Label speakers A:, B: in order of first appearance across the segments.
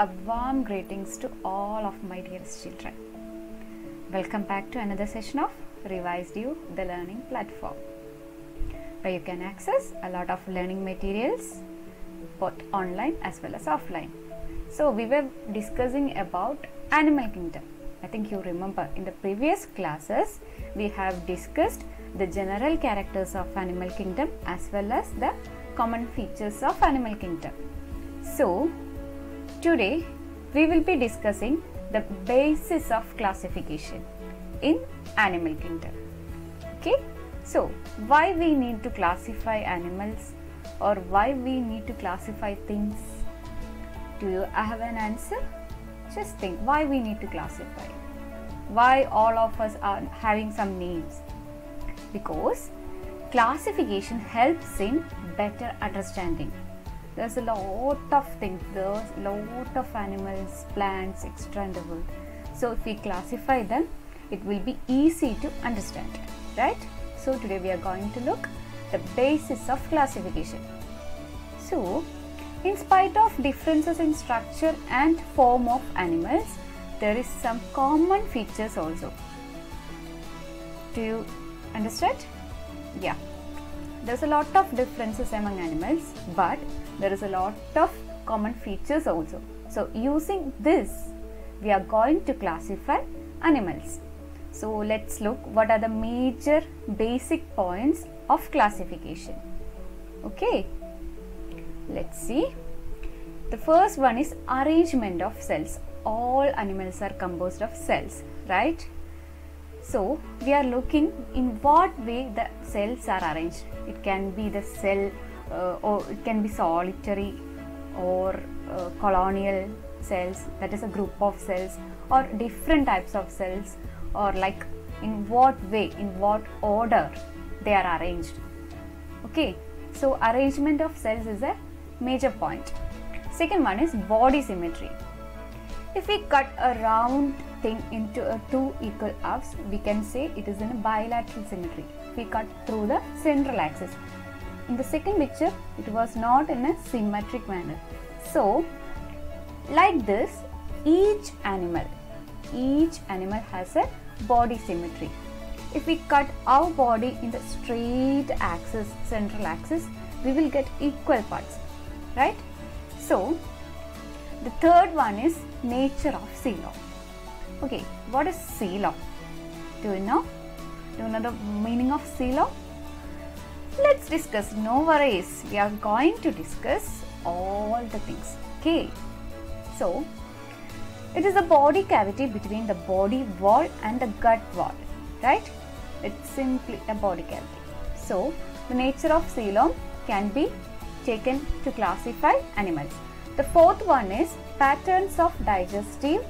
A: A warm greetings to all of my dearest children. Welcome back to another session of Revised You, the learning platform, where you can access a lot of learning materials both online as well as offline. So we were discussing about animal kingdom. I think you remember in the previous classes we have discussed the general characters of animal kingdom as well as the common features of animal kingdom. So today we will be discussing the basis of classification in animal kingdom. Okay, so why we need to classify animals or why we need to classify things? Do you have an answer? Just think why we need to classify. Why all of us are having some names? Because classification helps in better understanding. There's a lot of things, there's a lot of animals, plants, etc. in the world. So if we classify them, it will be easy to understand, right? So today we are going to look the basis of classification. So in spite of differences in structure and form of animals, there is some common features also. Do you understand? Yeah. There's a lot of differences among animals, but there is a lot of common features also. So using this, we are going to classify animals. So let's look what are the major basic points of classification. Okay, let's see. The first one is arrangement of cells. All animals are composed of cells, right? So we are looking in what way the cells are arranged. It can be the cell or it can be solitary or colonial cells, that is a group of cells, or different types of cells, or like in what way, in what order they are arranged. Okay, so arrangement of cells is a major point. Second one is body symmetry. If we cut a round thing into two equal halves, we can say it is in a bilateral symmetry. We cut through the central axis. In the second picture, it was not in a symmetric manner. So, like this, each animal has a body symmetry. If we cut our body in the straight axis, central axis, we will get equal parts, right? So, the third one is nature of coelom. Okay, what is coelom? Do you know? Do you know the meaning of coelom? Let's discuss. No worries. We are going to discuss all the things. Okay. So, it is a body cavity between the body wall and the gut wall, right? It's simply a body cavity. So, the nature of coelom can be taken to classify animals. The fourth one is patterns of digestive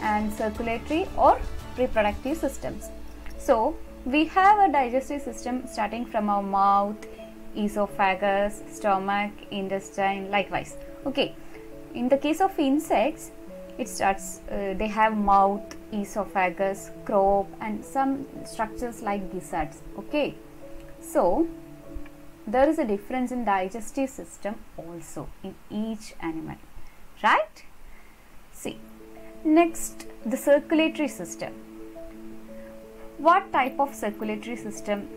A: and circulatory or reproductive systems. So, we have a digestive system starting from our mouth, esophagus, stomach, intestine, likewise. Okay, in the case of insects, it starts, they have mouth, esophagus, crop, and some structures like gizzards. Okay, so there is a difference in digestive system also in each animal, right? See, next, the circulatory system. What type of circulatory system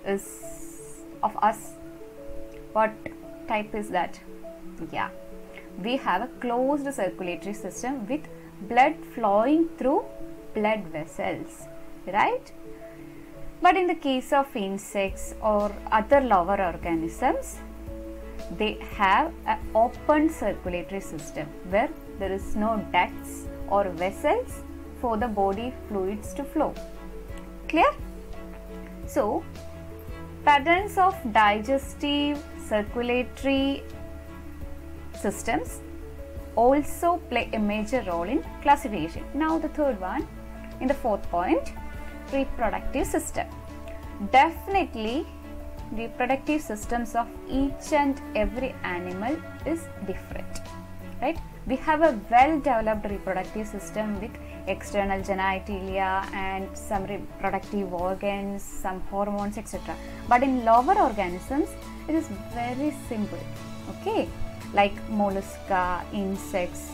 A: is of us? What type is that? Yeah, we have a closed circulatory system with blood flowing through blood vessels, right? But in the case of insects or other lower organisms, they have an open circulatory system where there is no ducts or vessels for the body fluids to flow. Clear? So, patterns of digestive, circulatory systems also play a major role in classification. Now the third one, in the fourth point, reproductive system. Definitely, reproductive systems of each and every animal is different, right? We have a well developed reproductive system with external genitalia and some reproductive organs, some hormones, etc. But in lower organisms, it is very simple. Okay, like mollusca, insects,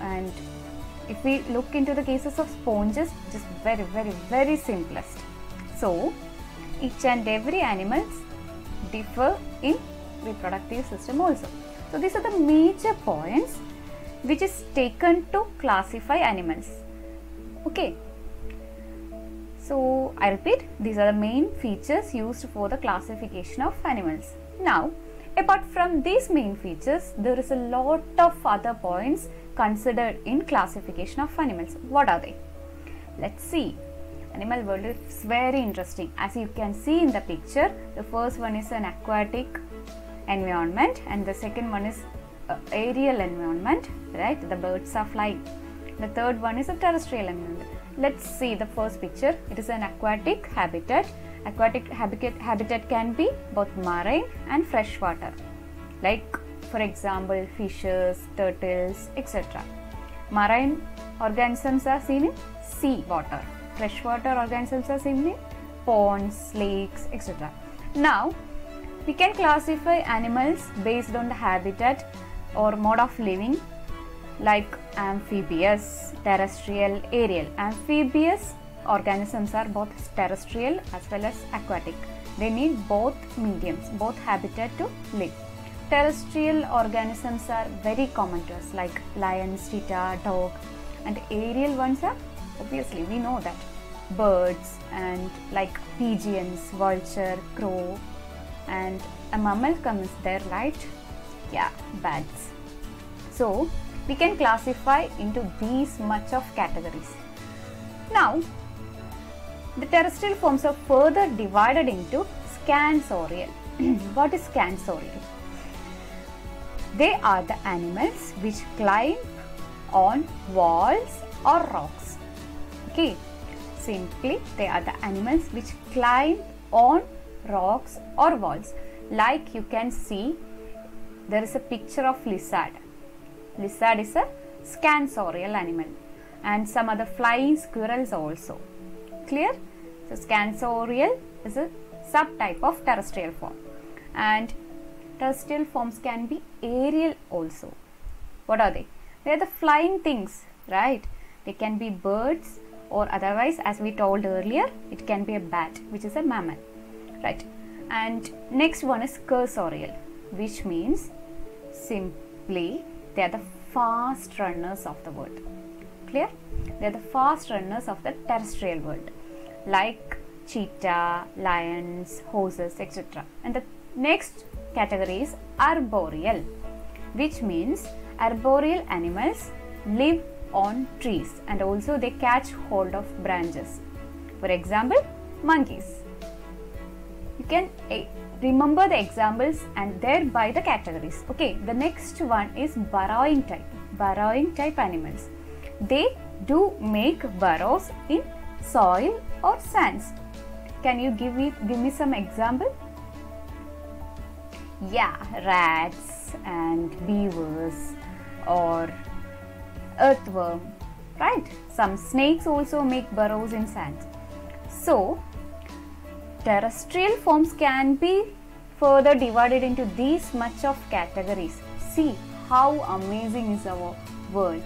A: And if we look into the cases of sponges, it is very simplest. So each and every animals differ in reproductive system also. So these are the major points which is taken to classify animals. Okay. So I repeat, these are the main features used for the classification of animals. Now, apart from these main features, there is a lot of other points considered in classification of animals. What are they? Let's see. Animal world is very interesting. As you can see in the picture, the first one is an aquatic environment and the second one is aerial environment, right? The birds are flying. The third one is a terrestrial environment. Let's see the first picture. It is an aquatic habitat. Aquatic habitat can be both marine and freshwater, like for example fishes, turtles, etc. Marine organisms are seen in sea water. Freshwater organisms are seen in ponds, lakes, etc. Now, we can classify animals based on the habitat or mode of living, like amphibious, terrestrial, aerial. Amphibious organisms are both terrestrial as well as aquatic. They need both mediums, both habitat to live. Terrestrial organisms are very common to us, like lions, cheetah, dog, and aerial ones are, obviously we know that, birds and like pigeons, vulture, crow, and a mammal comes there, right? Yeah, bats. So we can classify into these much of categories. Now, the terrestrial forms are further divided into scansorial. What is scansorial? They are the animals which climb on walls or rocks. Okay, simply they are the animals which climb on rocks or walls. Like you can see, there is a picture of lizard. Lizard is a scansorial animal, and some other flying squirrels also. Clear? So scansorial is a subtype of terrestrial form, and terrestrial forms can be aerial also. What are they? They are the flying things, right? They can be birds, or otherwise, as we told earlier, it can be a bat, which is a mammal, right? And next one is cursorial, which means simply they are the fast runners of the world. Clear? They are the fast runners of the terrestrial world, like cheetah, lions, horses, etc. And the next category is arboreal, which means arboreal animals live on trees and also they catch hold of branches. For example, monkeys. You can remember the examples and thereby the categories. Okay, the next one is burrowing type. Burrowing type animals. They do make burrows in soil or sands. Can you give me some example? Yeah, rats and beavers or earthworm, right? Some snakes also make burrows in sand. So, terrestrial forms can be further divided into these much of categories. See how amazing is our world,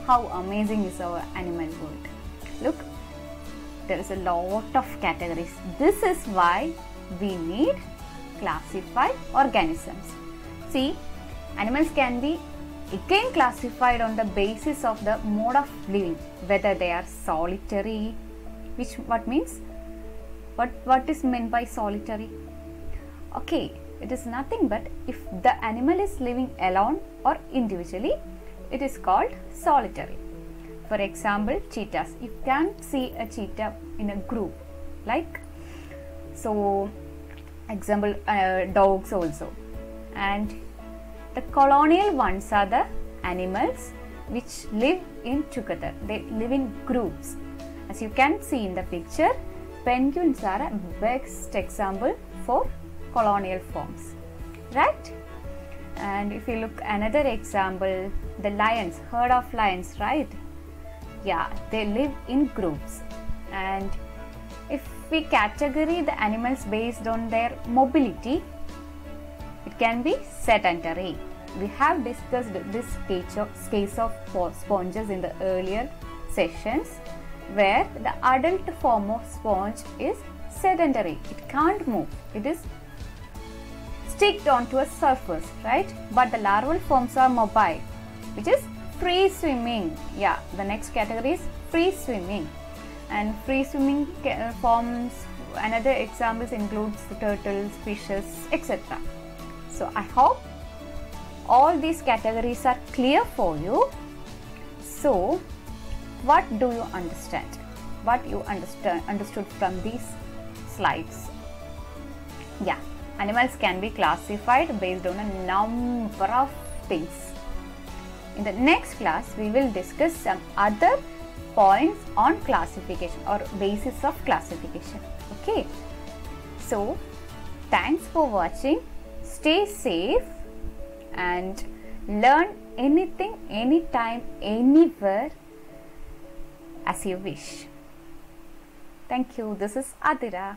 A: how amazing is our animal world. Look, there is a lot of categories. This is why we need classified organisms. See, animals can be again classified on the basis of the mode of living, whether they are solitary, what is meant by solitary? Okay, it is nothing but if the animal is living alone or individually, it is called solitary. For example, cheetahs. You can't see a cheetah in a group, like so. Example, dogs also. And the colonial ones are the animals which live in together. They live in groups. As you can see in the picture, penguins are a best example for colonial forms, right? And if you look another example, the lions, herd of lions, right? Yeah, they live in groups. And if we categorize the animals based on their mobility, it can be sedentary. we have discussed this case of sponges in the earlier sessions, where the adult form of sponge is sedentary. It can't move. It is sticked onto a surface, right? But the larval forms are mobile, which is free swimming. Yeah, the next category is free swimming. And free swimming forms, another examples includes turtles, fishes, etc. So I hope all these categories are clear for you. So what do you understand? What you understood from these slides? Yeah, animals can be classified based on a number of things. In the next class, we will discuss some other points on classification or basis of classification. Okay. So, thanks for watching. Stay safe and learn anything, anytime, anywhere as you wish. Thank you. This is Adira.